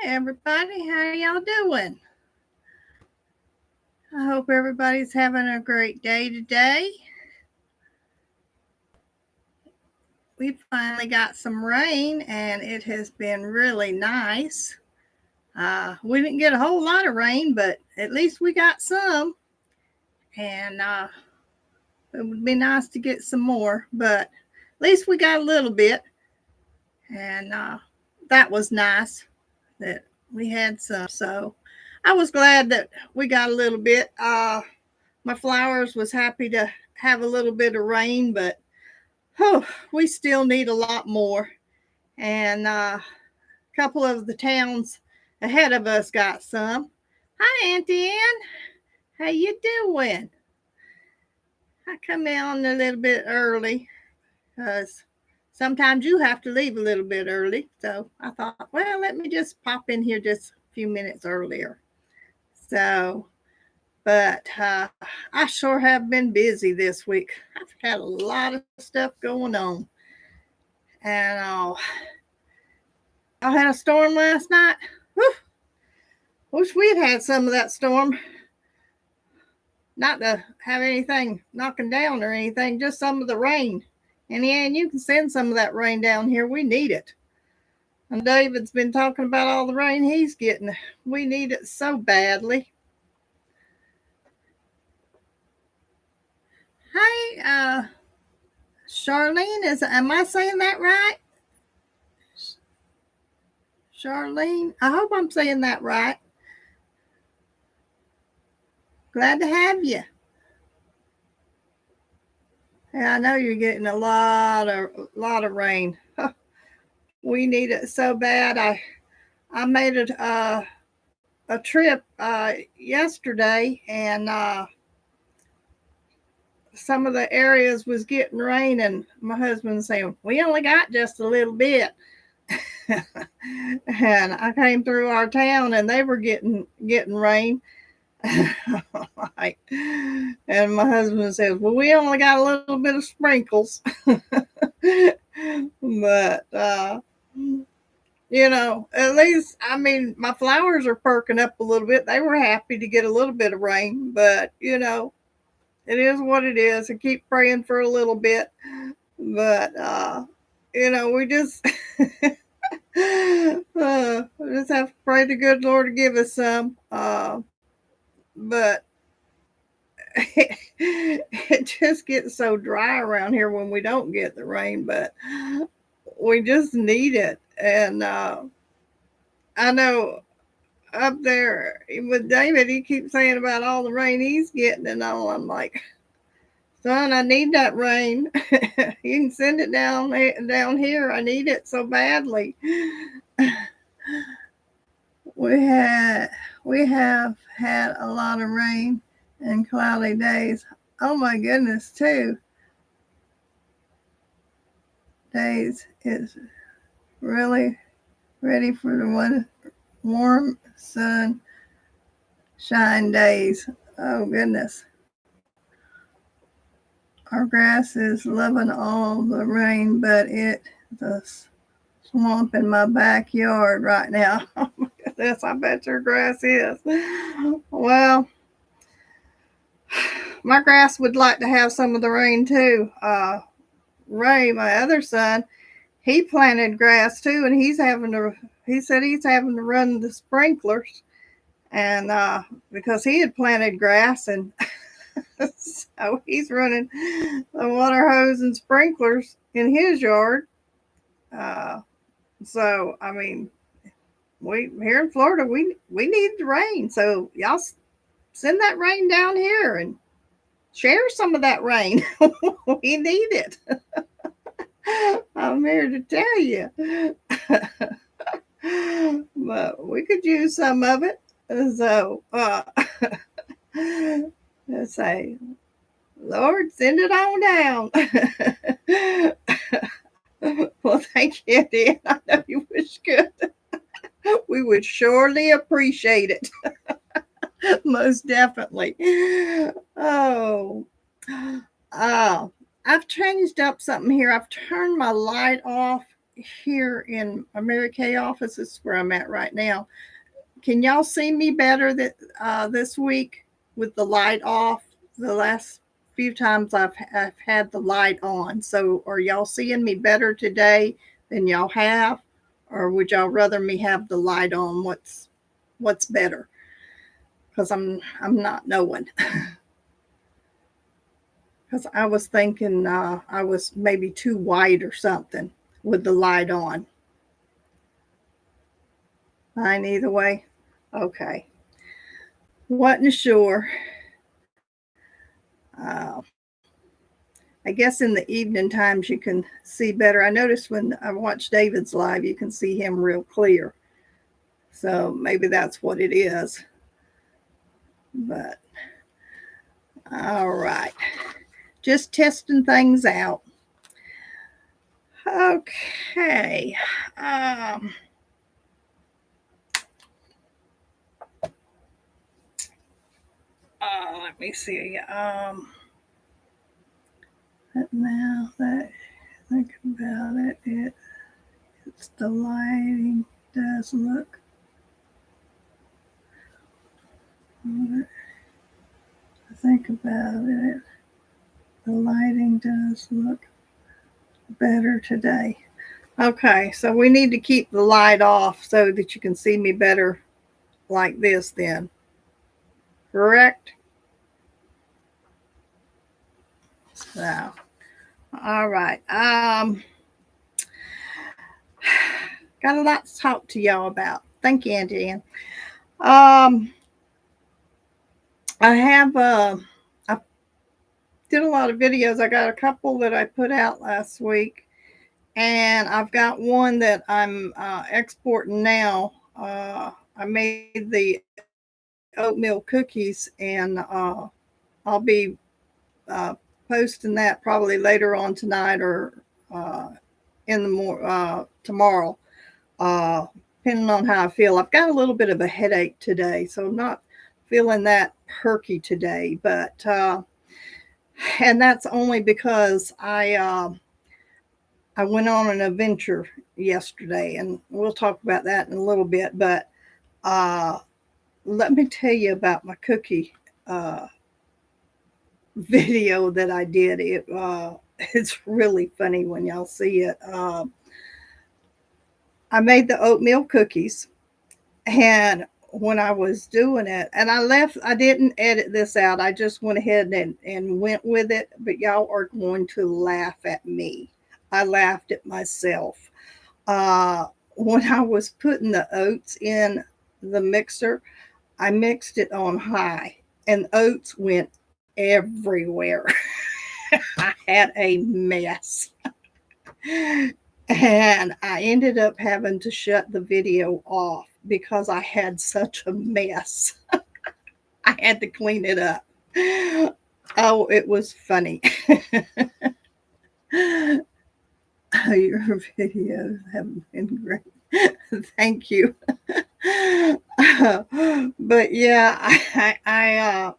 Everybody. How y'all doing? I hope everybody's having a great day today. We finally got some rain and it has been really nice. We didn't get a whole lot of rain, but at least we got some. And it would be nice to get some more, but at least we got a little bit. And that was nice that we had some. So I was glad that we got a little bit. My flowers was happy to have a little bit of rain, but we still need a lot more. And a couple of the towns ahead of us got some. Hi, Auntie Ann. How you doing? I come in a little bit early because sometimes you have to leave a little bit early. So I thought, well, let me just pop in here just a few minutes earlier. So, but I sure have been busy this week. I've had a lot of stuff going on. And I had a storm last night. Whew, wish we had some of that storm. Not to have anything knocking down or anything, just some of the rain. And yeah, you can send some of that rain down here. We need it. And David's been talking about all the rain he's getting. We need it so badly. Hey, Charlene, am I saying that right? Charlene, I hope I'm saying that right. Glad to have you. Yeah, I know you're getting a lot of rain. We need it so bad. I made it a trip yesterday, and some of the areas was getting rain, and my husband saying we only got just a little bit. And I came through our town, and they were getting rain. Like, and my husband says, "Well, we only got a little bit of sprinkles." But at least I mean, my flowers are perking up a little bit. They were happy to get a little bit of rain, but it is what it is. I keep praying for a little bit, but we just we just have to pray the good Lord to give us some. But it just gets so dry around here when we don't get the rain, but we just need it. And I know up there with David, he keeps saying about all the rain he's getting, and all. I'm like, son, I need that rain. You can send it down here. I need it so badly. We have had a lot of rain and cloudy days. Oh my goodness, 2 days is really ready for the warm sunshine days. Oh goodness. Our grass is loving all the rain, but it's a swamp in my backyard right now. Oh my goodness, I bet your grass is. Well, my grass would like to have some of the rain too. Ray, my other son, he planted grass too, and he said he's having to run the sprinklers, and because he had planted grass, and so he's running the water hose and sprinklers in his yard. Uh, so I mean, we here in Florida, we need the rain, so y'all send that rain down here and share some of that rain. We need it. I'm here to tell you. But we could use some of it. So let's say, Lord, send it on down. Well, thank you, Dan. I know you wish good. We would surely appreciate it. Most definitely. Oh, oh, I've changed up something here. I've turned my light off here in a Mary Kay office. This is where I'm at right now. Can y'all see me better this week with the light off? The last few times I've had the light on. So are y'all seeing me better today than y'all have? Or would y'all rather me have the light on? What's better? Because I'm not knowing. Because I was thinking I was maybe too white or something with the light on. Fine either way. Okay. Wasn't sure. Uh, I guess in the evening times you can see better. I noticed when I watch David's live, you can see him real clear. So maybe that's what it is. But all right. Just testing things out. Okay. Let me see. Now that I think about it's the lighting does look. I think about it, the lighting does look better today. Okay, so we need to keep the light off so that you can see me better like this then. Correct? So, all right. Got a lot to talk to y'all about. Thank you, Auntie Ann. I have I did a lot of videos. I got a couple that I put out last week, and I've got one that I'm exporting now. I made the oatmeal cookies, and I'll be posting that probably later on tonight or in the tomorrow, depending on how I feel. I've got a little bit of a headache today, so I'm not feeling that perky today, but and that's only because I went on an adventure yesterday, and we'll talk about that in a little bit. But uh, let me tell you about my cookie uh, video that I did. It's really funny when y'all see it. I made the oatmeal cookies, and when I was doing it, and I didn't edit this out. I just went ahead and went with it. But y'all are going to laugh at me. I laughed at myself. When I was putting the oats in the mixer, I mixed it on high, and oats went everywhere. I had a mess. And I ended up having to shut the video off because I had such a mess. I had to clean it up. Oh, it was funny. Your videos have been great. Thank you. But yeah, I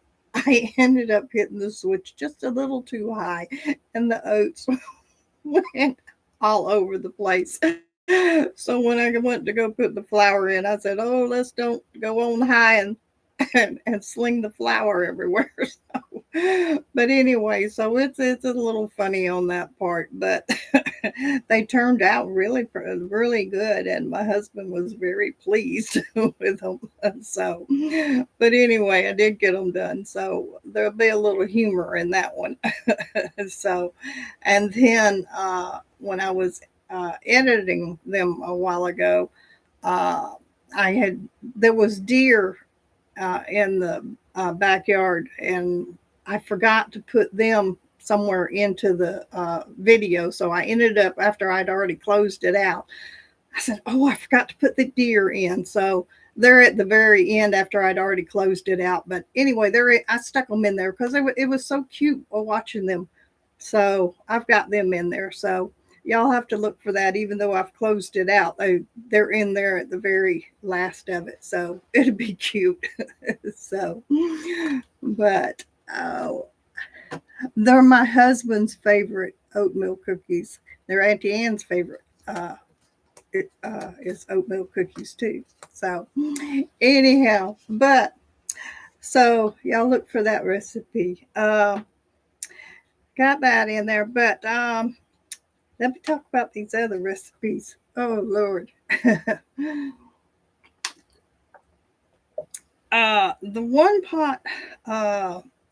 ended up hitting the switch just a little too high, and the oats went all over the place. So when I went to go put the flour in, I said, "Oh, let's don't go on high and sling the flour everywhere." So, but anyway, so it's a little funny on that part, but they turned out really good, and my husband was very pleased with them. So, but anyway, I did get them done, so there'll be a little humor in that one. So, and then when I was editing them a while ago, uh, I had there was deer in the backyard, and I forgot to put them somewhere into the video. So I ended up, after I'd already closed it out, I said, "Oh, I forgot to put the deer in." So they're at the very end after I'd already closed it out. But anyway, I stuck them in there because it was so cute watching them. So I've got them in there. So y'all have to look for that, even though I've closed it out. They're in there at the very last of it. So it'll be cute. So, but they're my husband's favorite oatmeal cookies. They're Auntie Anne's favorite is oatmeal cookies too. So anyhow, but so y'all look for that recipe. Got that in there, but let me talk about these other recipes. Oh Lord. The one pot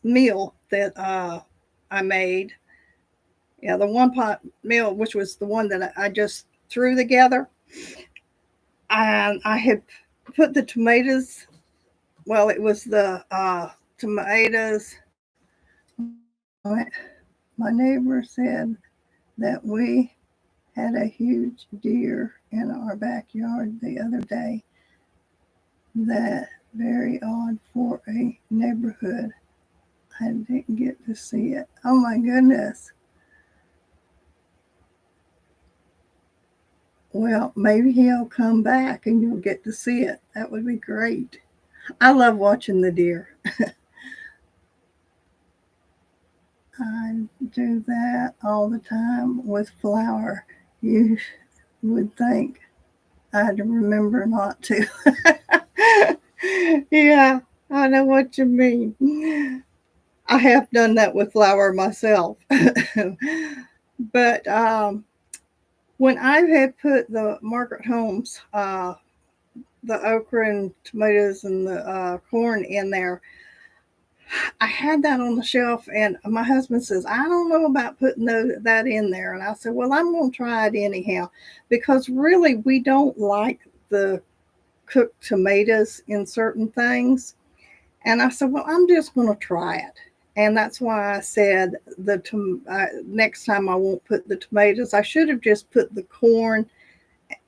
meal that I made, yeah, the one pot meal, which was the one that I just threw together, and I had put the tomatoes. Well, it was the tomatoes. My neighbor said that we had a huge deer in our backyard the other day. That very odd for a neighborhood. I didn't get to see it. Oh my goodness. Well, maybe he'll come back and you'll get to see it. That would be great. I love watching the deer. I do that all the time with flour. You would think I'd remember not to. Yeah, I know what you mean. I have done that with flour myself. But when I had put the Margaret Holmes, the okra and tomatoes and the corn in there, I had that on the shelf, and my husband says, I don't know about putting that in there. And I said, well, I'm going to try it anyhow, because really we don't like the cooked tomatoes in certain things. And I said, well, I'm just going to try it. And that's why I said next time I won't put the tomatoes. I should have just put the corn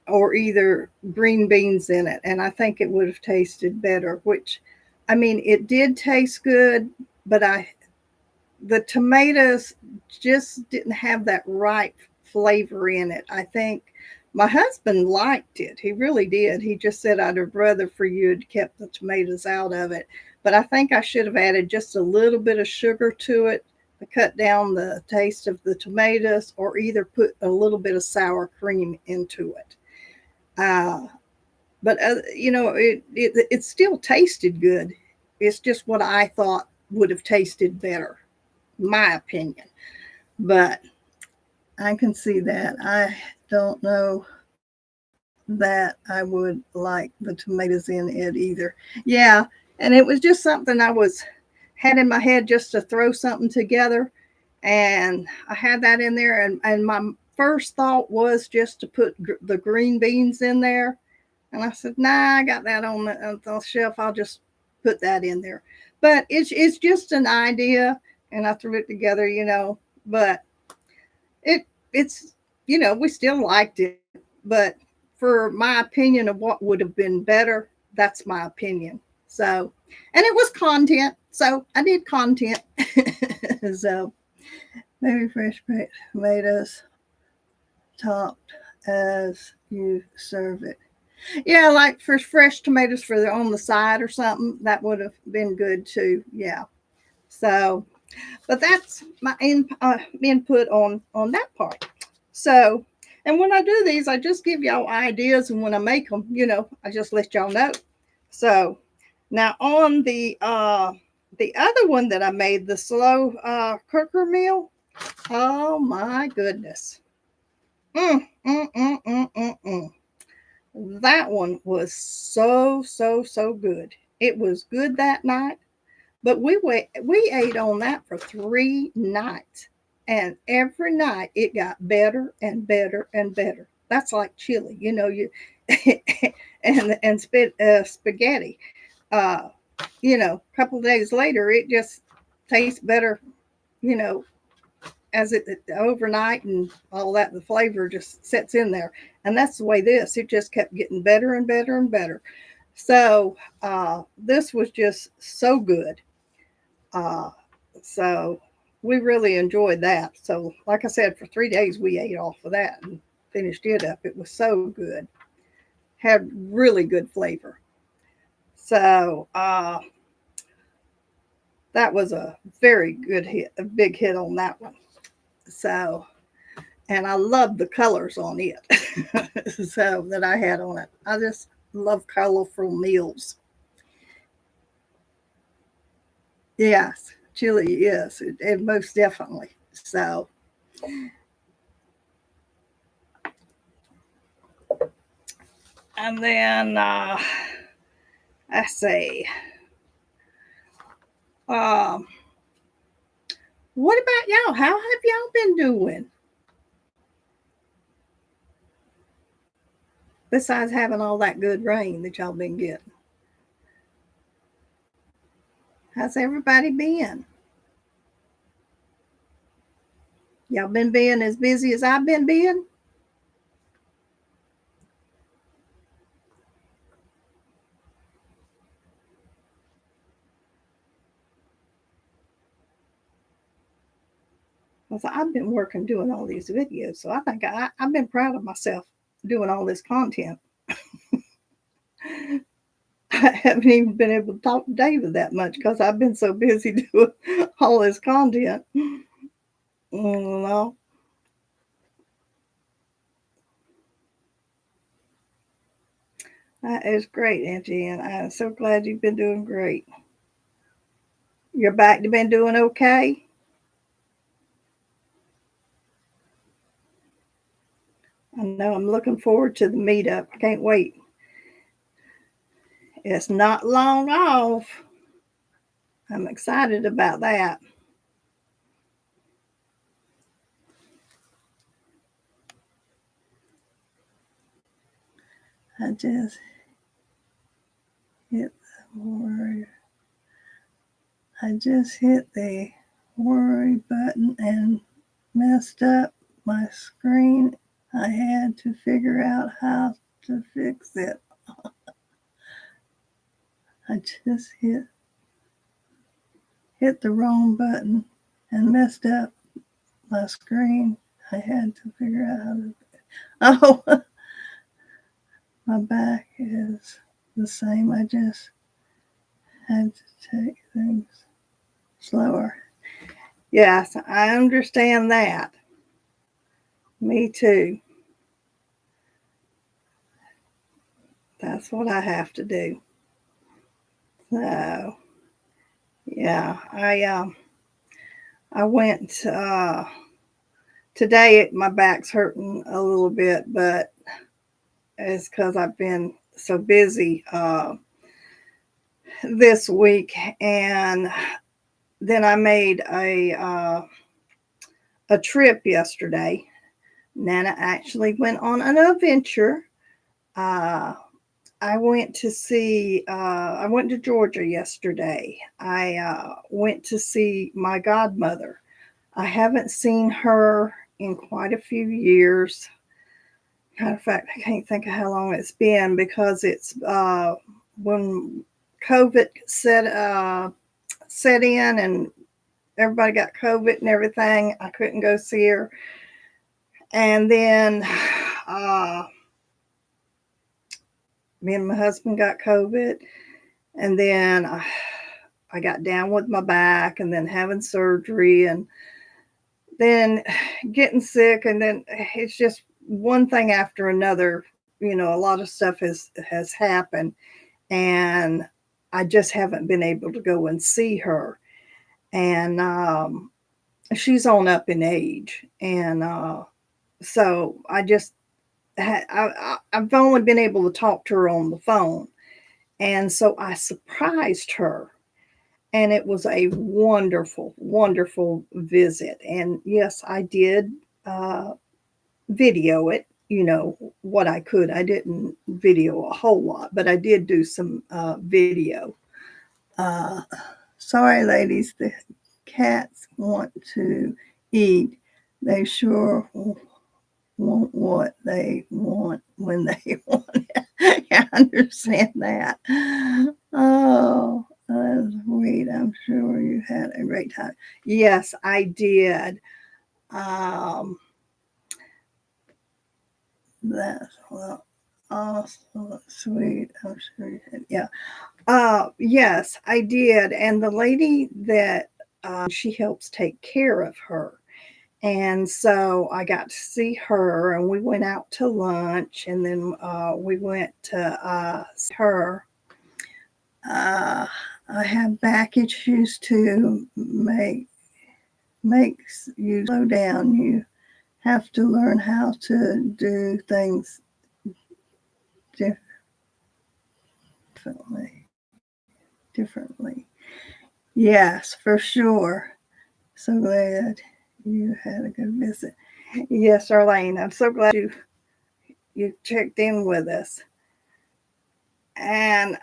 or either green beans in it. And I think it would have tasted better, which, I mean, it did taste good, but the tomatoes just didn't have that right flavor in it. I think my husband liked it. He really did. He just said, I'd have rather for you had kept the tomatoes out of it. But I think I should have added just a little bit of sugar to it to cut down the taste of the tomatoes, or either put a little bit of sour cream into it. But it still tasted good. It's just what I thought would have tasted better, my opinion. But I can see that. I don't know that I would like the tomatoes in it either. Yeah, and it was just something I was had in my head just to throw something together, and I had that in there, and my first thought was just to put the green beans in there, and I said, nah, I got that on the shelf. I'll just put that in there. But it's just an idea, and I threw it together, But it's we still liked it, but for my opinion of what would have been better, that's my opinion. So, and it was content, so I did content. So maybe fresh tomatoes topped as you serve it. Yeah, like for fresh tomatoes on the side or something, that would have been good too. Yeah. So, but that's my input on that part. So, and when I do these, I just give y'all ideas, and when I make them, I just let y'all know. So, now on the other one that I made, the slow cooker meal. Oh my goodness. Mm, mm, mm, mm, mm, mm. That one was so good. It was good that night, but we ate on that for 3 nights, and every night it got better and better and better. That's like chili, you and spaghetti. Uh, a couple of days later, it just tastes better, you know, as it overnight and all that. The flavor just sets in there, and that's the way it just kept getting better and better and better. So this was just so good. Uh, so we really enjoyed that. So, like I said, for 3 days we ate off of that and finished it up. It was so good, had really good flavor. So that was a very good hit, a big hit on that one. So and I love the colors on it. So that I had on it. I just love colorful meals. Yes, chili is, it most definitely. So, and then I say, um, what about y'all? How have y'all been doing? Besides having all that good rain that y'all been getting, how's everybody been? Y'all been being as busy as I've been being? Because I've been working doing all these videos, so I think I've been proud of myself doing all this content. I haven't even been able to talk to David that much because I've been so busy doing all this content. Well, that is great, Auntie, and I'm so glad you've been doing great. Your back been doing okay? I know I'm looking forward to the meetup. I can't wait. It's not long off. I'm excited about that. I just hit the worry. I just hit the worry button and messed up my screen. I had to figure out how to fix it. I just hit the wrong button and messed up my screen. I had to figure out how to. Oh, my back is the same. I just had to take things slower. Yes, I understand that. Me too. That's what I have to do. So yeah, I went today. My back's hurting a little bit, but it's because I've been so busy this week, and then I made a trip yesterday. Nana actually went on an adventure. Uh, I went to see. I went to Georgia yesterday. I went to see my godmother. I haven't seen her in quite a few years. Matter of fact, I can't think of how long it's been because it's when COVID set in and everybody got COVID and everything. I couldn't go see her, and then uh, me and my husband got COVID, and then I got down with my back, and then having surgery, and then getting sick, and then it's just one thing after another. You know, a lot of stuff has happened, and I just haven't been able to go and see her. And she's on up in age, and so I've only been able to talk to her on the phone, and so I surprised her, and it was a wonderful, wonderful visit. And yes, I did uh, video it. You know what I could. I didn't video a whole lot, but I did do some video. Uh, Sorry, ladies, the cats want to eat. They sure want what they want when they want it. I understand that. Oh, sweet. I'm sure you had a great time. Yes, I did. Um, that's well, awesome, sweet. I'm sure you did. Yeah. Yes, I did. And the lady that she helps take care of her. And so I got to see her, and we went out to lunch, and then we went to see her. Uh, I have back issues too. Makes you slow down. You have to learn how to do things differently. Yes, for sure. So glad you had a good visit. Yes, Arlene, I'm so glad you checked in with us. And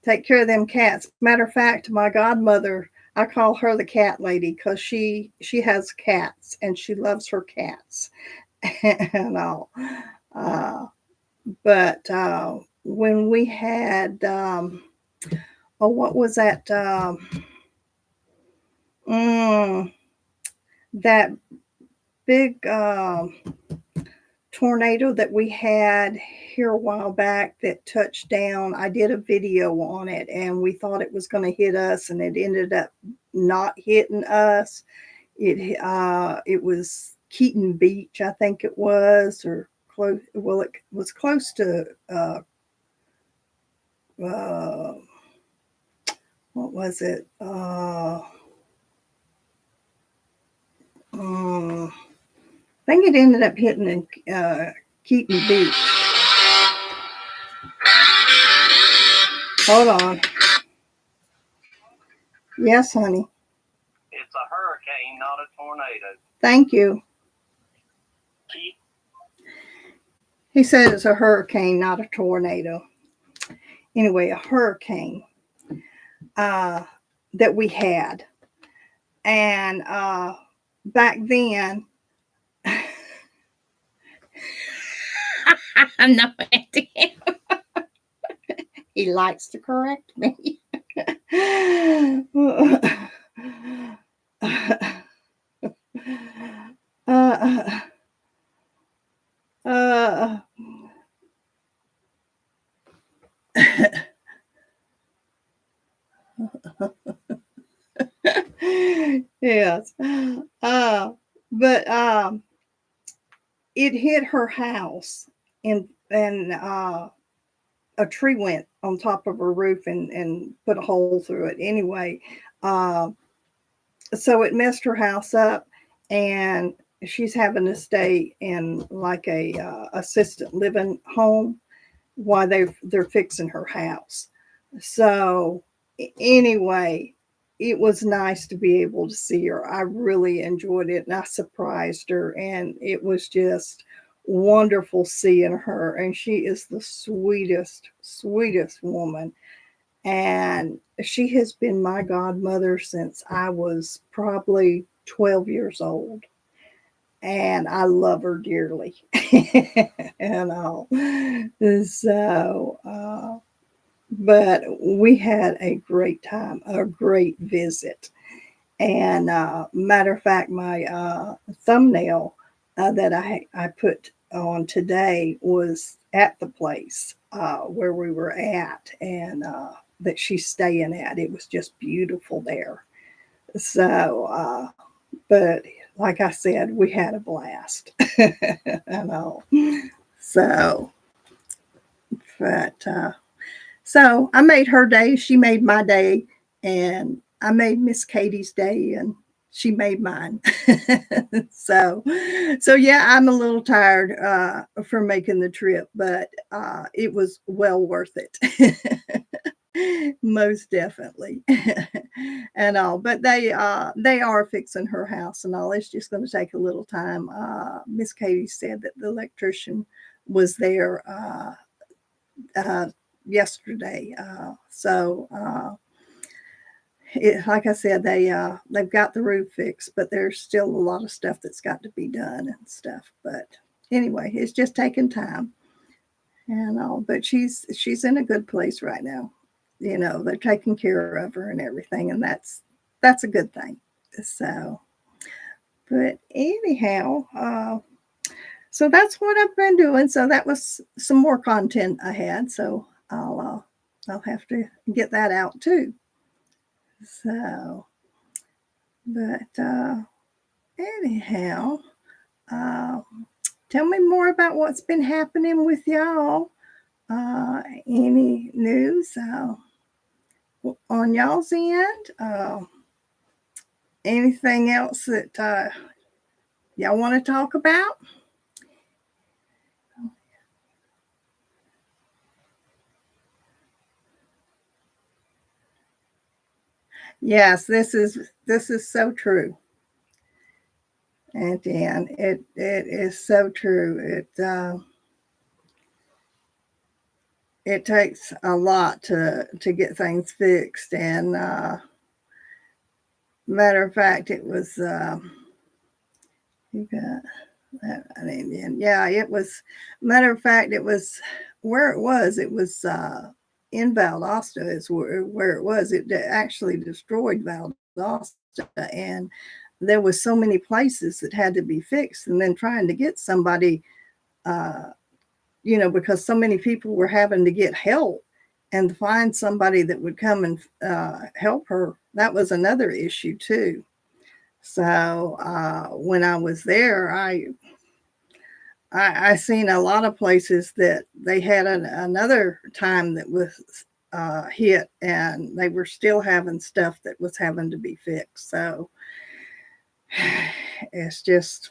take care of them cats. Matter of fact, my godmother, I call her the cat lady because she has cats and she loves her cats and all. Uh, but when we had oh, what was that? Mm, that big tornado that we had here a while back that touched down. I did a video on it, and we thought it was going to hit us, and it ended up not hitting us. It was Keaton Beach, I think it was, or close. Well, it was close to uh, what was it? I think it ended up hitting in Keaton Beach. Hold on. Yes, honey. It's a hurricane, not a tornado. Thank you. He said it's a hurricane, not a tornado. Anyway, a hurricane that we had. And back then, I'm not idea. He likes to correct me. uh, uh, yes. But it hit her house, and a tree went on top of her roof and put a hole through it. Anyway, uh, so it messed her house up, and she's having to stay in like a assisted living home while they're fixing her house. So anyway, it was nice to be able to see her. I really enjoyed it, and I surprised her, and it was just wonderful seeing her. And she is the sweetest woman, and she has been my godmother since I was probably 12 years old, and I love her dearly. And all. So, but we had a great time, a great visit. And matter of fact, my thumbnail that I put on today was at the place where we were at, and that she's staying at. It was just beautiful there. So, but like I said, we had a blast. I know. So, but so I made her day, she made my day, and I made Miss Katie's day, and she made mine. so, so yeah, I'm a little tired for making the trip, but it was well worth it. Most definitely. And all, but they are fixing her house and all. It's just going to take a little time. Miss Katie said that the electrician was there uh, yesterday. Like I said, they've got the roof fixed, but there's still a lot of stuff that's got to be done and stuff. But anyway, it's just taking time and all. But she's in a good place right now. You know, they're taking care of her and everything, and that's a good thing. So, but anyhow, so that's what I've been doing. So that was some more content I had. So I'll have to get that out too. So, but anyhow, uh, tell me more about what's been happening with y'all. Any news on y'all's end? Anything else that y'all want to talk about? Yes, this is so true, and Dan, it is so true. It takes a lot to get things fixed, and matter of fact, it was you got that an Indian. Yeah, it was. Matter of fact, it was where it was. It was in Valdosta is where it was. It actually destroyed Valdosta, and there was so many places that had to be fixed, and then trying to get somebody, uh, because so many people were having to get help and to find somebody that would come and help her. That was another issue too. So when I was there, I seen a lot of places that they had another time that was hit, and they were still having stuff that was having to be fixed. So it's just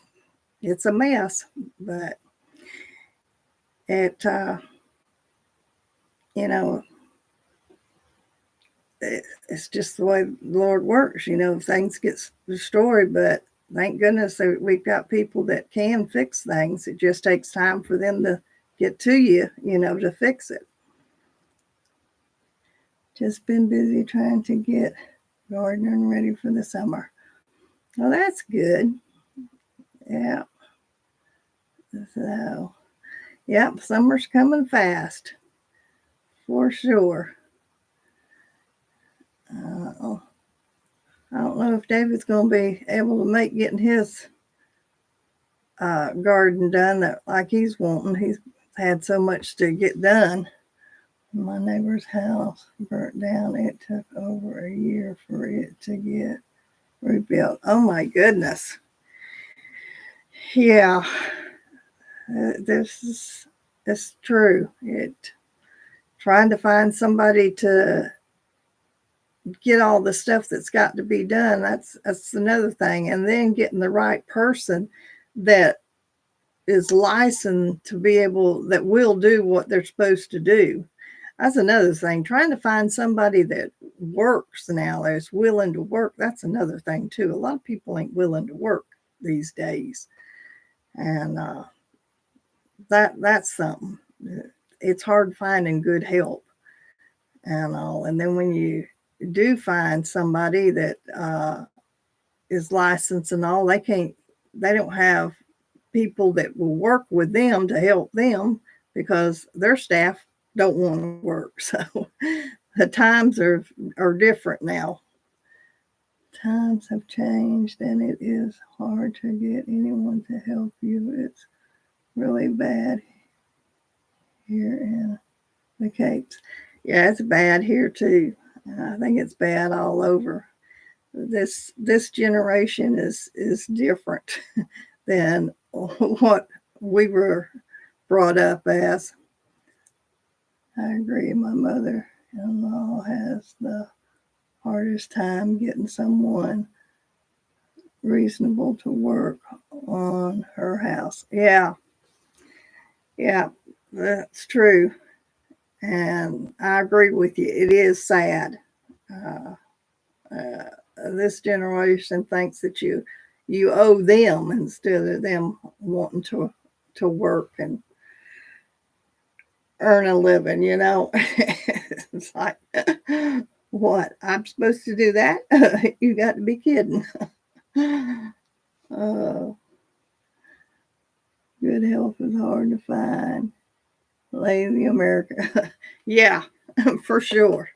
it's a mess, but it you know it's just the way the Lord works. Things get destroyed, but thank goodness that we've got people that can fix things. It just takes time for them to get to you, to fix it. Just been busy trying to get gardening ready for the summer. Well, that's good. Yeah. So, yep, summer's coming fast for sure. Uh, I don't know if David's going to be able to make getting his garden done like he's wanting. He's had so much to get done. My neighbor's house burnt down. It took over a year for it to get rebuilt. Oh my goodness. Yeah, this is it's true. It trying to find somebody to get all the stuff that's got to be done. That's another thing, and then getting the right person that is licensed to be able that will do what they're supposed to do. That's another thing. Trying to find somebody that works now, that's willing to work. That's another thing too. A lot of people ain't willing to work these days, and that's something. It's hard finding good help and all. And then when you do find somebody that is licensed and all, they don't have people that will work with them to help them because their staff don't want to work. So the times are different now. Times have changed, and it is hard to get anyone to help you. It's really bad here in the Capes. Yeah, it's bad here too. I think it's bad all over. This generation is different than what we were brought up as. I agree. My mother-in-law has the hardest time getting someone reasonable to work on her house. Yeah, yeah, that's true. And I agree with you. It is sad. Uh, this generation thinks that you owe them instead of them wanting to work and earn a living. It's like, what? I'm supposed to do that? You got to be kidding. uh, Good health is hard to find. Lazy America. Yeah, for sure.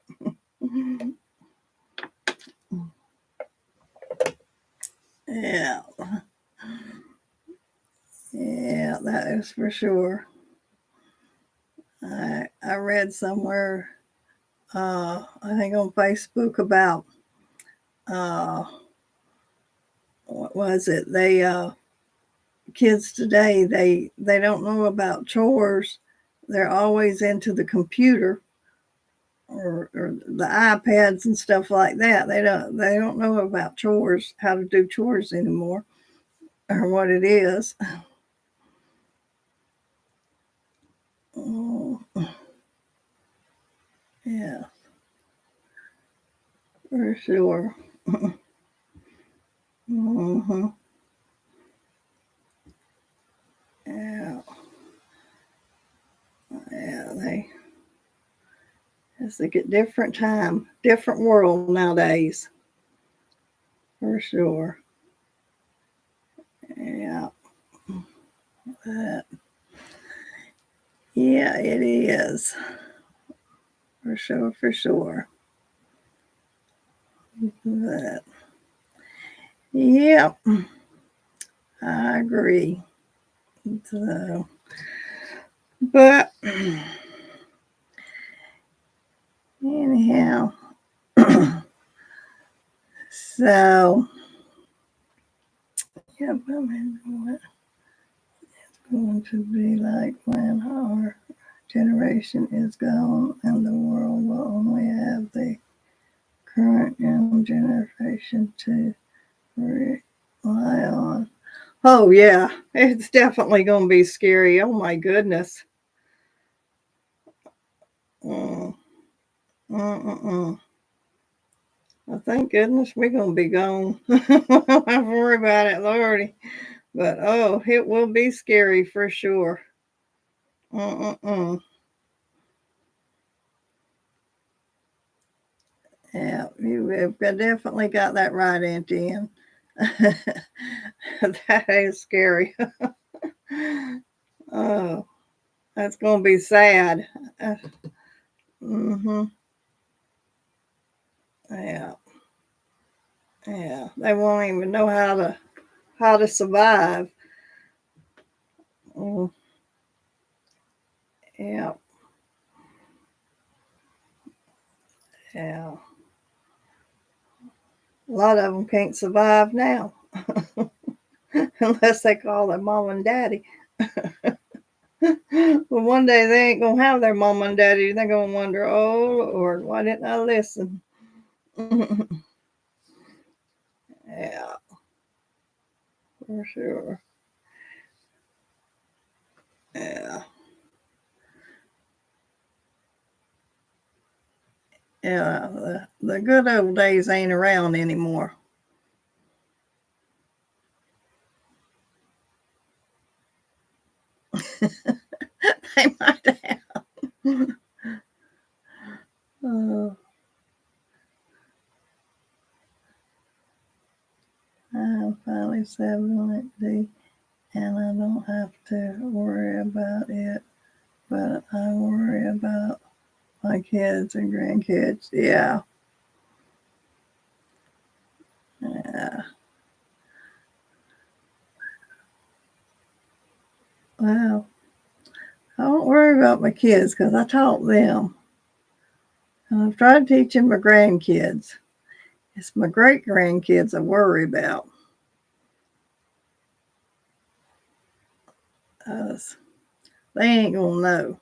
Yeah, yeah, that is for sure. I read somewhere, I think on Facebook about uh, what was it? Kids today they don't know about chores. They're always into the computer or the iPads and stuff like that. They don't know about chores, how to do chores anymore, or what it is. Oh, yeah, for sure. Hmm. Yeah, yeah. It's like a different time, different world nowadays, for sure. Yeah, but yeah, it is for sure, for sure. But yeah, I agree. So, but anyhow, so yeah, I mean, what it's going to be like when our generation is gone and the world will only have the current young generation to rely on. Oh yeah, it's definitely going to be scary. Oh my goodness. Mm, mm. Well, thank goodness we're going to be gone. I don't have to worry about it, Lordy. But oh, it will be scary for sure. Mm-mm-mm. Yeah, you have definitely got that right, Auntie Ann. That is scary. Oh, that's going to be sad. Uh, mm-hmm. Yeah, yeah. They won't even know how to survive. Mm, yeah, yeah. A lot of them can't survive now unless they call their mom and daddy. Well, one day they ain't gonna have their mom and daddy. They're gonna wonder, oh Lord, why didn't I listen? Yeah, for sure. Yeah, yeah. The good old days ain't around anymore. They might have. Oh, I'm finally 70, and I don't have to worry about it, but I worry about my kids and grandkids. Yeah, yeah. Well, I don't worry about my kids because I taught them. And I've tried teaching my grandkids. It's my great grandkids I worry about. Us. They ain't gonna know.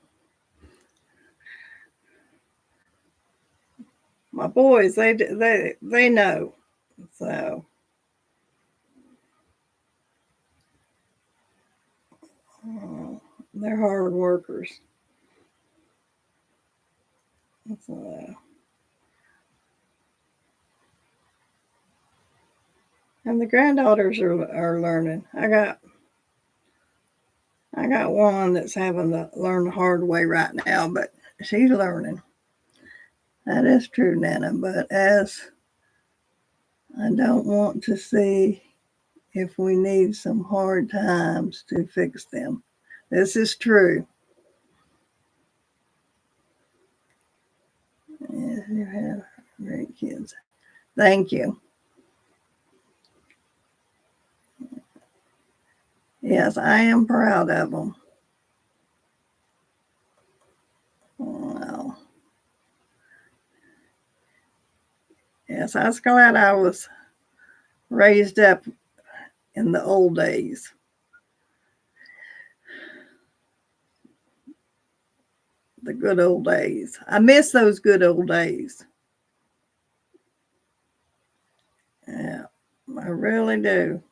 My boys, they know. So uh, they're hard workers. So, and the granddaughters are learning. I got one that's having to learn the hard way right now, but she's learning. That is true, Nana. But as I don't want to see if we need some hard times to fix them. This is true. Yes, you have great kids. Thank you. Yes, I am proud of them. Well, yes, I was glad I was raised up in the old days. The good old days. I miss those good old days. Yeah, I really do.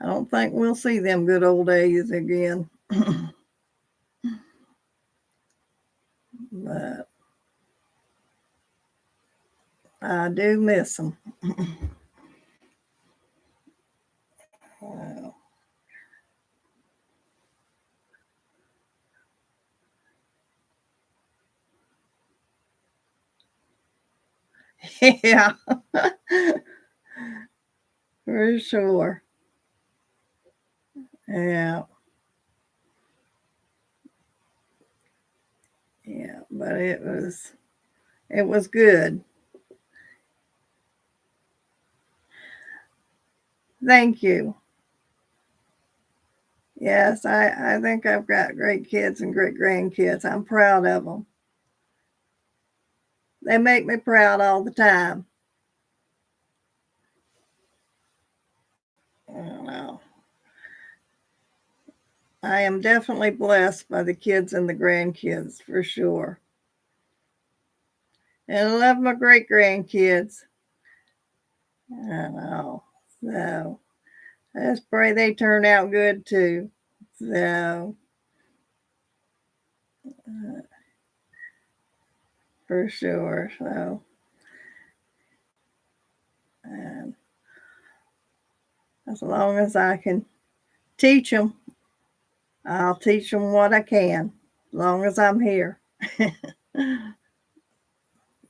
I don't think we'll see them good old days again. But I do miss them. Wow. Yeah, for sure. Yeah, yeah, but it was good. Thank you. Yes, I think I've got great kids and great grandkids. I'm proud of them. They make me proud all the time. I don't know. I am definitely blessed by the kids and the grandkids for sure. And I love my great grandkids. I know. So I just pray they turn out good too. So uh, for sure. So and as long as I can teach them, I'll teach them what I can. As long as I'm here.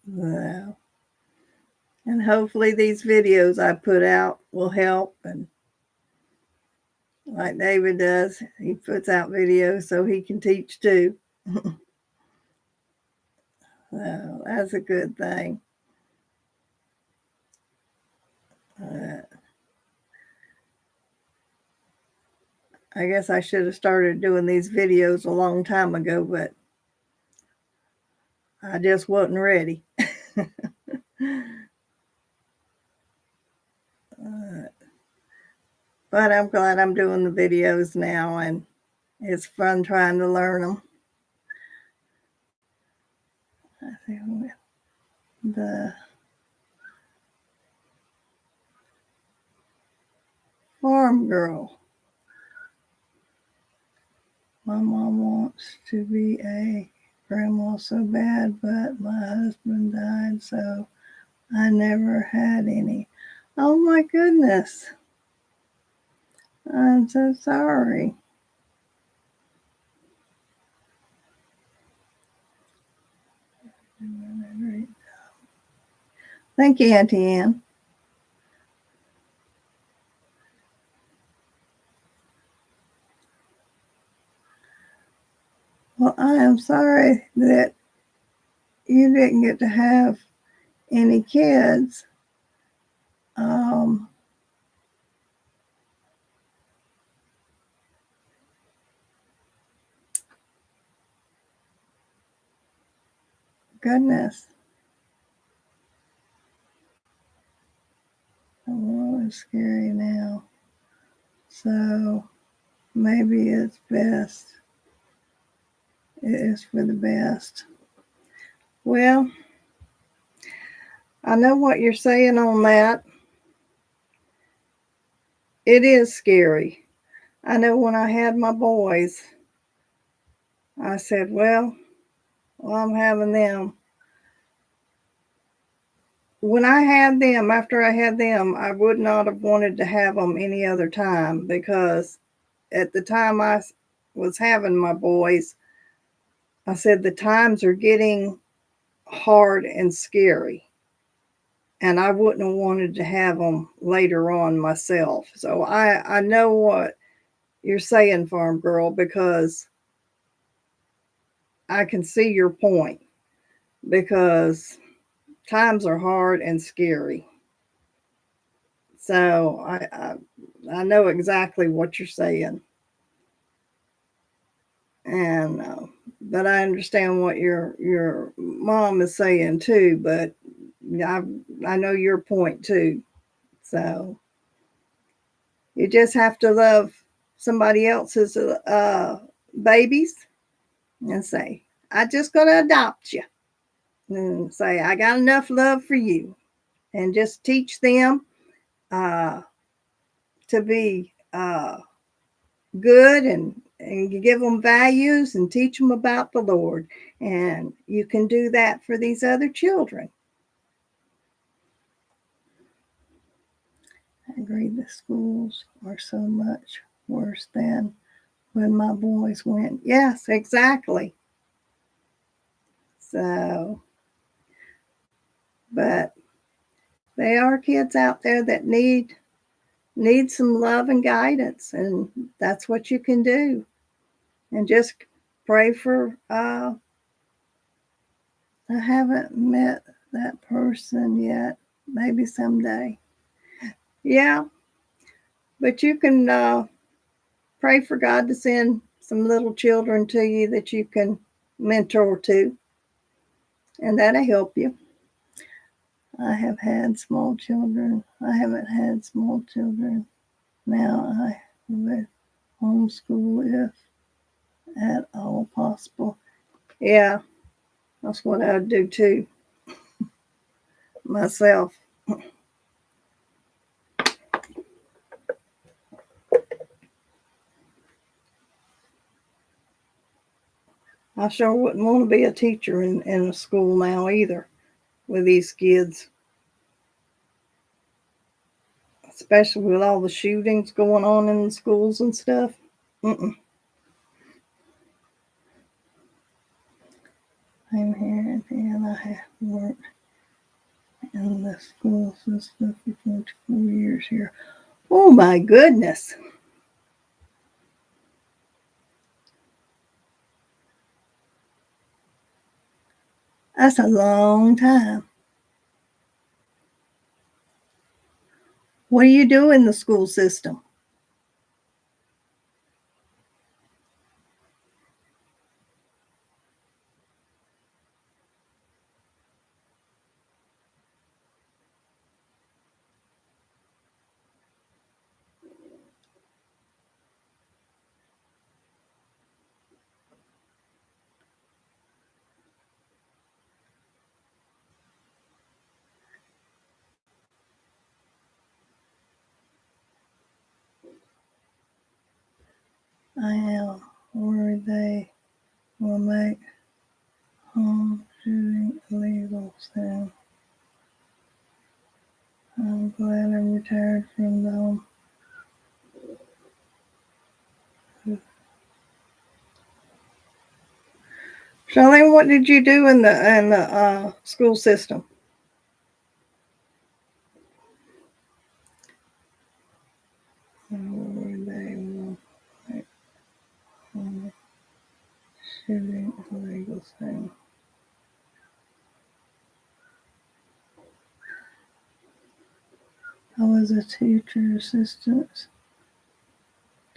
So, and hopefully these videos I put out will help. And like David does, he puts out videos so he can teach too. So that's a good thing. Uh, I guess I should have started doing these videos a long time ago, but I just wasn't ready. uh, but I'm glad I'm doing the videos now, and it's fun trying to learn them. I think the farm girl. My mom wants to be a grandma so bad, but my husband died, so I never had any. Oh my goodness. I'm so sorry. Thank you, Auntie Anne. Well, I am sorry that you didn't get to have any kids. Um, Goodness. The world is scary now. So maybe it's best. It is for the best. Well, I know what you're saying on that. It is scary. I know when I had my boys, I said, well, I'm having them. When I had them, after I had them, I would not have wanted to have them any other time because at the time I was having my boys, I said the times are getting hard and scary. And I wouldn't have wanted to have them later on myself. So I know what you're saying, Farm Girl, because I can see your point because times are hard and scary. So I know exactly what you're saying, and but I understand what your mom is saying too. But I I know your point too. So You just have to love somebody else's babies and say, I just gonna adopt you. And say, I got enough love for you. And just teach them uh, to be good and give them values and teach them about the Lord. And you can do that for these other children. I agree the schools are so much worse than when my boys went. Yes, exactly. So, but there are kids out there that need some love and guidance, and that's what you can do. And just pray for. I haven't met that person yet. Maybe someday. Yeah, but you can pray for God to send some little children to you that you can mentor to, and that'll help you. I have had small children. I haven't had small children. Now I would homeschool if at all possible. Yeah, that's what I'd do too, myself. I sure wouldn't want to be a teacher in a school now either with these kids, especially with all the shootings going on in the schools and stuff. Mm-mm. I'm here and I have worked in the school system for 24 years here. Oh my goodness. That's a long time. What do you do in the school system? I am worried they will make home shooting illegal soon. I'm glad I'm retired from the home. Charlene, what did you do in the school system? I'm worried they will make home shooting illegal soon. I was a teacher assistant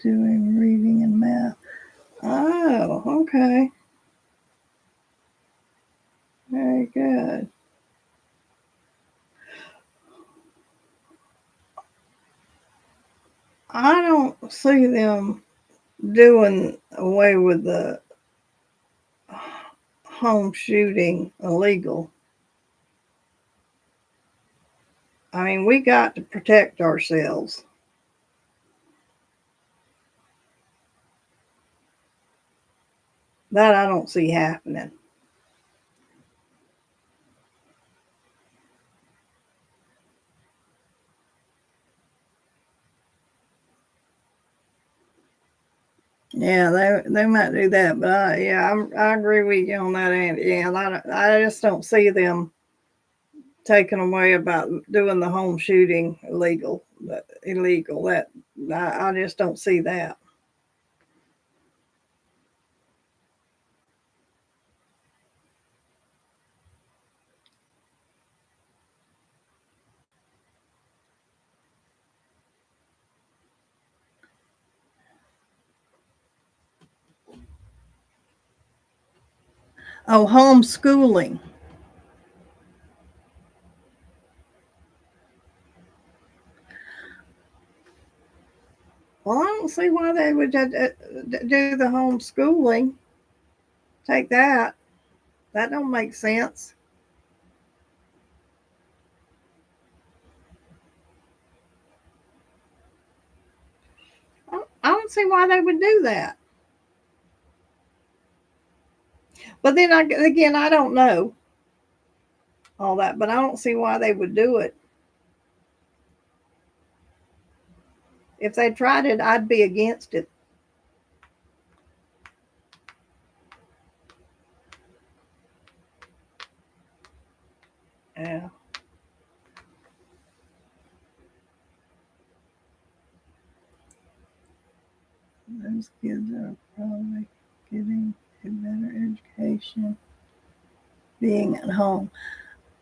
doing reading and math. Oh, okay. Very good. I don't see them doing away with the home shooting illegal. I mean, we got to protect ourselves. That I don't see happening. Yeah, they might do that, but I agree with you on that, Andy. Yeah, I just don't see them taking away about doing the home shooting illegal. Illegal. That I just don't see that. Oh, homeschooling. don't see why they would do the homeschooling. Take that. That don't make sense. I don't see why they would do that. But then again, I don't know all that, but I don't see why they would do it. If they tried it, I'd be against it. Yeah. Those kids are probably getting a better education being at home.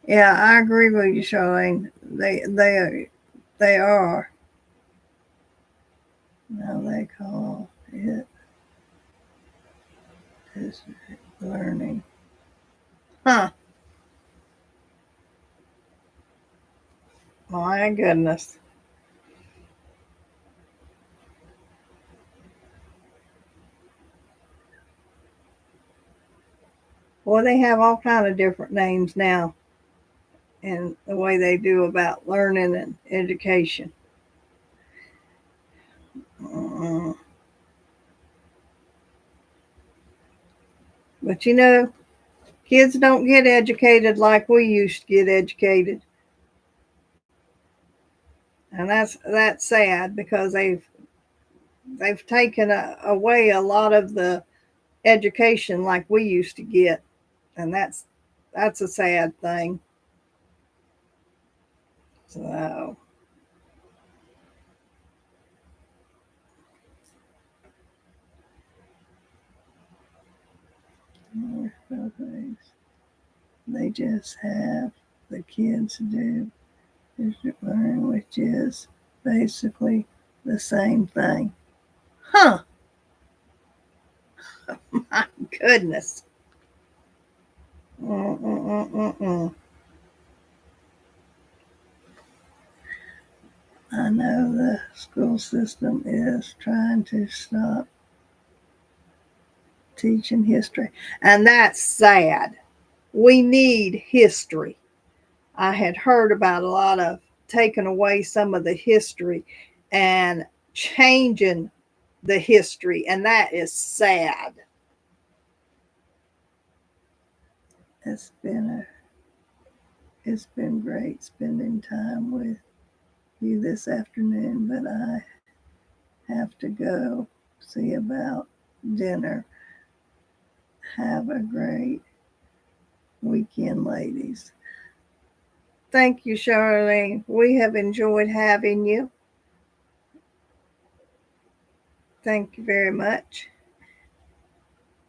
Yeah, I agree with you, Charlene. They are. Now they call it district learning. Huh. My goodness. Well, they have all kind of different names now, and the way they do about learning and education. Uh, but kids don't get educated like we used to get educated, and that's sad because they've taken away a lot of the education like we used to get, and that's a sad thing. So they just have the kids do district learning, which is basically the same thing. Huh? My goodness. Mm-mm-mm-mm-mm. I know the school system is trying to stop teaching history, and that's sad. We need history. I had heard about a lot of taking away some of the history and changing the history, and that is sad. It's been a it's been great spending time with you this afternoon, but I have to go see about dinner. Have a great weekend, ladies. Thank you, Charlene. We have enjoyed having you. Thank you very much.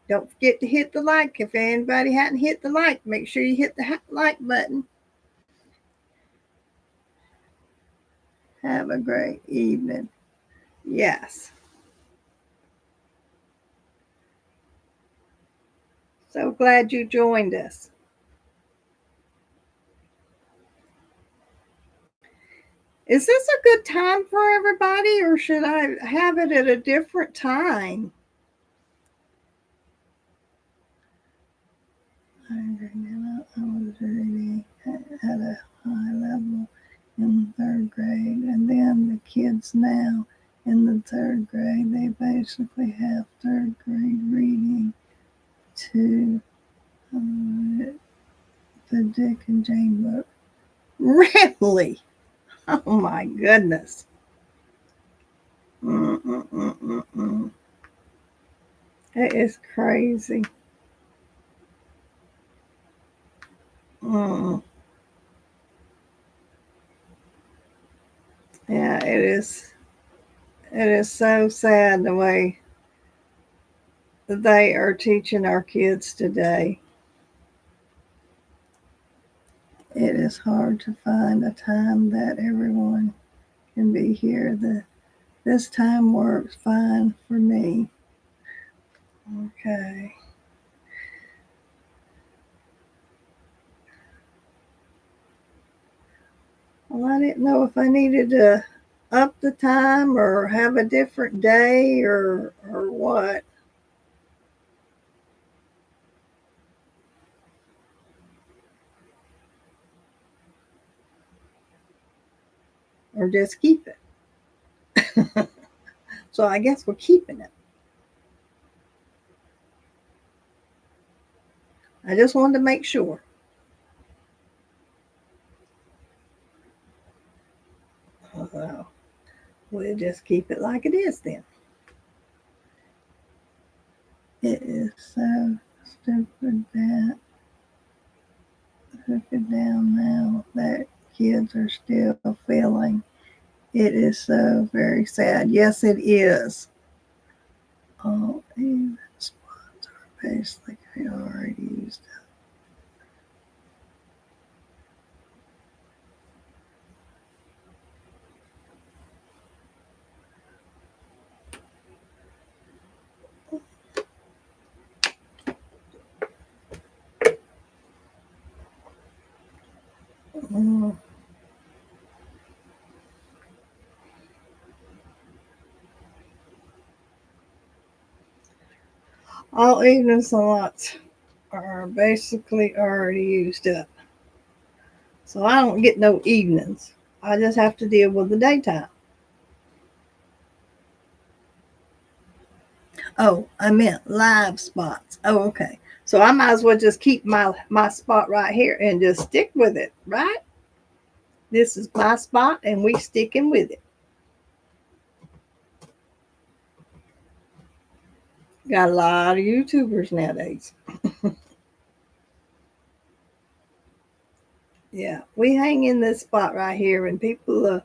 Don't forget to hit the like. If anybody hadn't hit the like, make sure you hit the like button. Have a great evening. Yes. So glad you joined us. Is this a good time for everybody, or should I have it at a different time? I was reading at a high level in third grade, and then the kids now in the third grade, they basically have third grade reading to the Dick and Jane book. Really? Oh my goodness. Mm-mm-mm-mm-mm. It is crazy. Mm. Yeah, it is. It is so sad the way that they are teaching our kids today. It is hard to find a time that everyone can be here. This time works fine for me. Okay. Well, I didn't know if I needed to up the time or have a different day or what? Or just keep it? So I guess we're keeping it. I just wanted to make sure. Well, we'll just keep it like it is then. It is so stupid that hook it down now that kids are still failing. It is so very sad. Yes, it is. All even spots are basically already used. Mm. All evening slots are basically already used up. So I don't get no evenings. I just have to deal with the daytime. Oh, I meant live spots. Oh, okay. So I might as well just keep my spot right here and just stick with it, right? This is my spot and we sticking with it. Got a lot of YouTubers nowadays. Yeah, we hang in this spot right here and people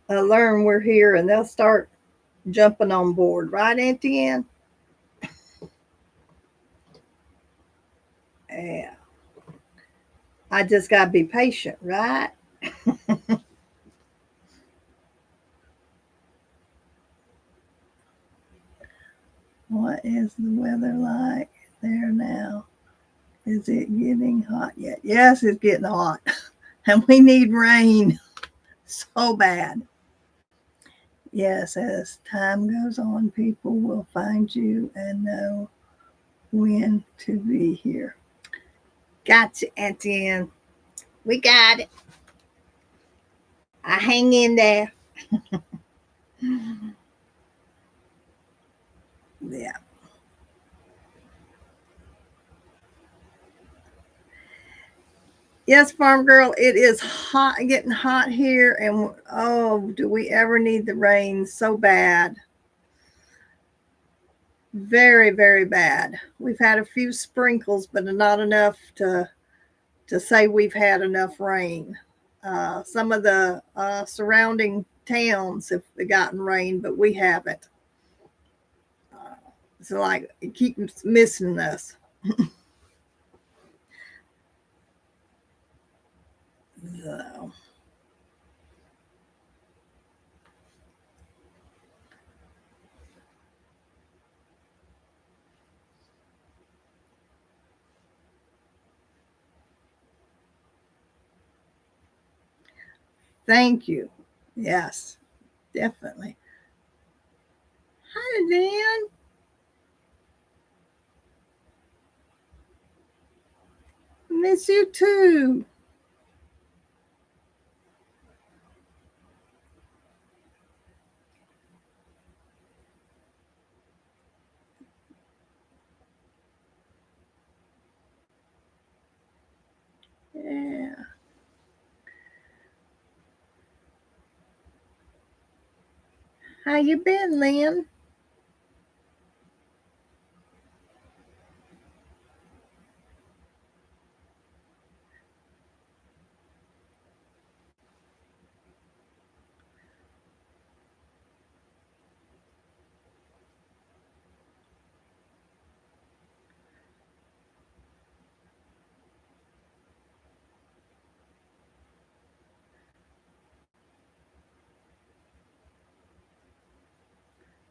learn we're here and they'll start jumping on board, right, Auntie Ann? Yeah. I just got to be patient, right? What is the weather like there now? Is it getting hot yet? Yes, it's getting hot. And we need rain so bad. Yes, as time goes on, people will find you and know when to be here. Gotcha, Auntie Ann. We got it. I hang in there. Yeah. Yes, farm girl, it is hot, getting hot here, and oh, do we ever need the rain so bad? Very, very bad. We've had a few sprinkles, but not enough to say we've had enough rain. Some of the surrounding towns have gotten rain, but we haven't. It's like it keeps missing us. So, thank you. Yes, definitely. Hi, Dan. Miss you too. Yeah. How you been, Lynn?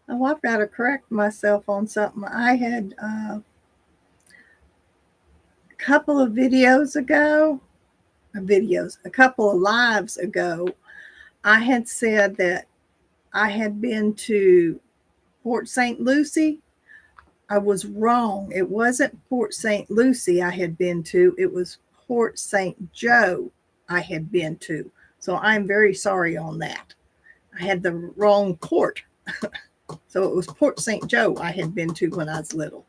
Oh, I've got to correct myself on something. I had a couple of a couple of lives ago, I had said that I had been to Port St. Lucie. I was wrong. It wasn't Port St. Lucie I had been to, it was Port St. Joe I had been to. So I'm very sorry on that. I had the wrong port. So it was Port St. Joe I had been to when I was little.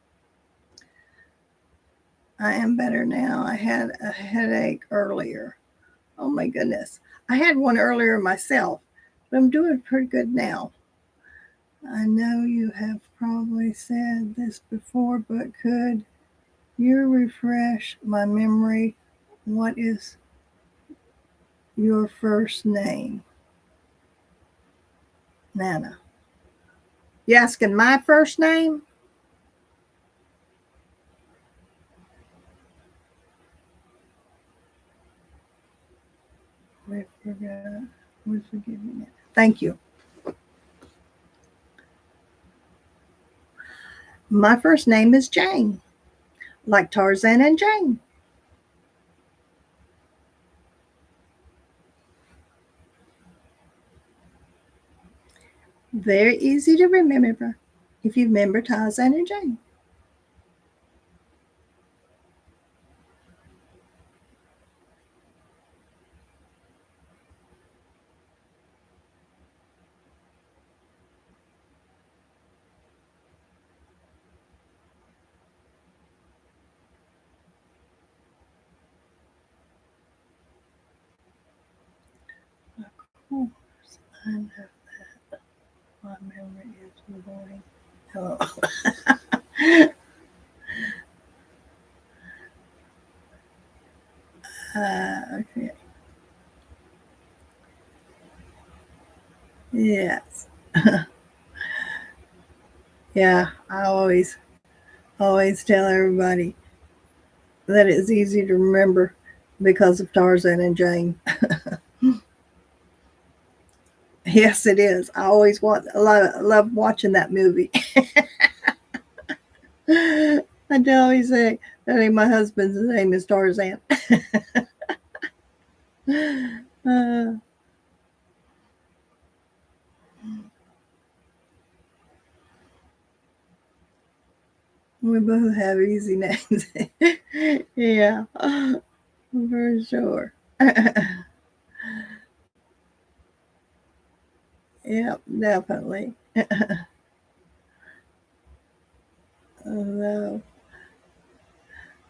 I am better now. I had a headache earlier. Oh my goodness. I had one earlier myself, but I'm doing pretty good now. I know you have probably said this before, but could you refresh my memory? What is your first name? Nana. You asking my first name? We forgot. We forgive me. Thank you. My first name is Jane, like Tarzan and Jane. Very easy to remember if you remember Tarzan and Jane. Of course, I know that my memory is boring. Oh. Okay. Yes. Yeah, I always tell everybody that it's easy to remember because of Tarzan and Jane. Yes, it is. I always love watching that movie. I always say that my husband's name is Tarzan. uh, we both have easy names. Yeah, for sure. Yep, definitely. No.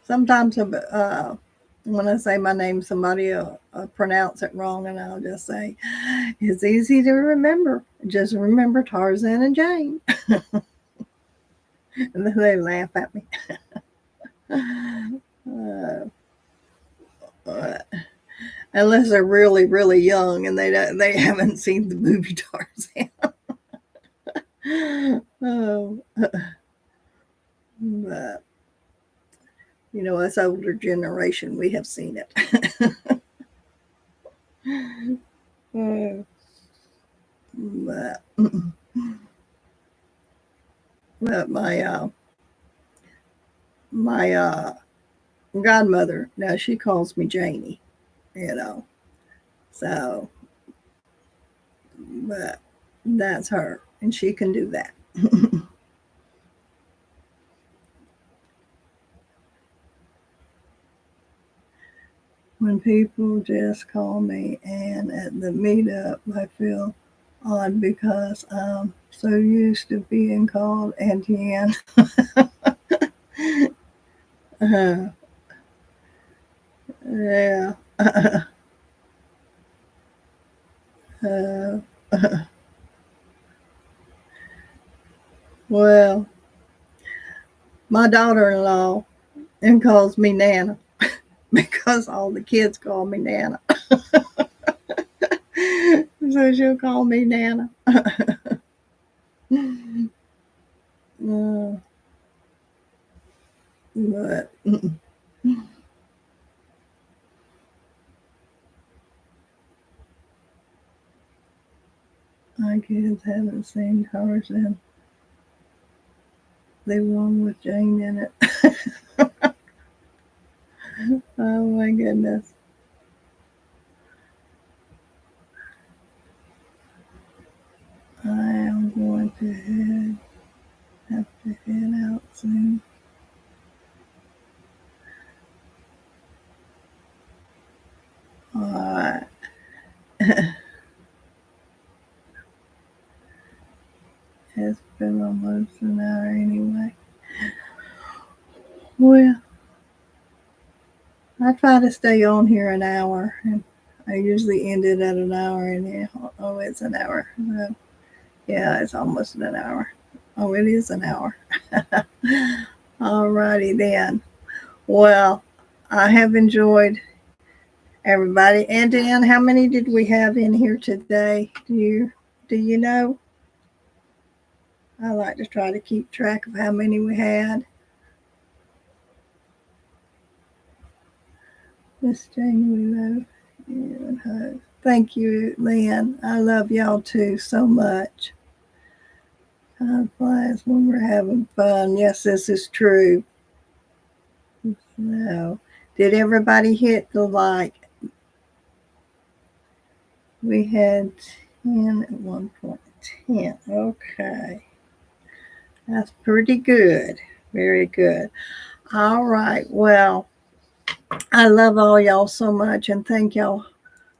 Sometimes when I say my name, somebody will pronounce it wrong, and I'll just say, it's easy to remember. Just remember Tarzan and Jane. And then they laugh at me. Uh, uh, Unless they're really, really young and they haven't seen the movie Tarzan. Oh, but us older generation, we have seen it. Oh, but, but my godmother, now she calls me Janie, you know. So, but that's her, and she can do that. When people just call me Ann at the meetup, I feel odd because I'm so used to being called Auntie Ann. uh, yeah. uh, well, my daughter-in-law and calls me Nana because all the kids call me Nana. So she'll call me Nana. uh, but my kids haven't seen Tarzan. The one with Jane in it. Oh my goodness. head. Have to head out soon. All right. It's been almost an hour anyway. Well, I try to stay on here an hour, and I usually end it at an hour. And oh, it's an hour. Yeah, it's almost an hour. Oh, it is an hour. Alrighty then. Well, I have enjoyed everybody. And Dan, how many did we have in here today? Do you know? I like to try to keep track of how many we had. Miss Jane, we love. Thank you, Lynn. I love y'all too so much. Time flies when we're having fun. Yes, this is true. So, did everybody hit the like? We had 10 at one point. 10. Okay. That's pretty good. Very good. All right. Well, I love all y'all so much, and thank y'all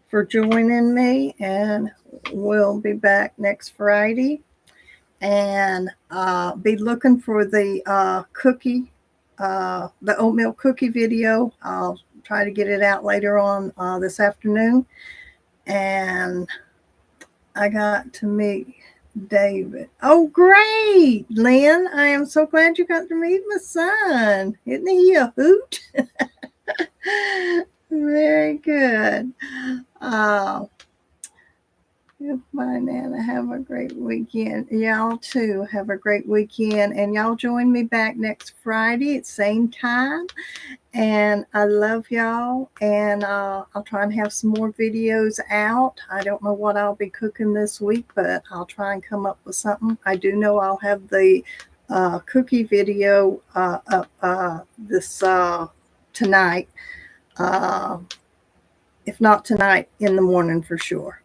for joining me. And we'll be back next Friday. And be looking for the cookie, the oatmeal cookie video. I'll try to get it out later on this afternoon. And I got to meet David. Oh, great, Lynn. I am so glad you got to meet my son. Isn't he a hoot? Very good. Goodbye, Nana. Have a great weekend. Y'all too have a great weekend. And y'all join me back next Friday at same time. And I love y'all. And I'll try and have some more videos out. I don't know what I'll be cooking this week, but I'll try and come up with something. I do know I'll have the cookie video up this tonight. If not tonight, in the morning for sure.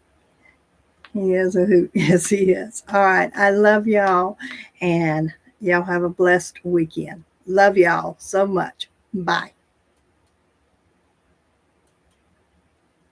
He is a hoot. Yes, he is. All right. I love y'all. And y'all have a blessed weekend. Love y'all so much. Bye.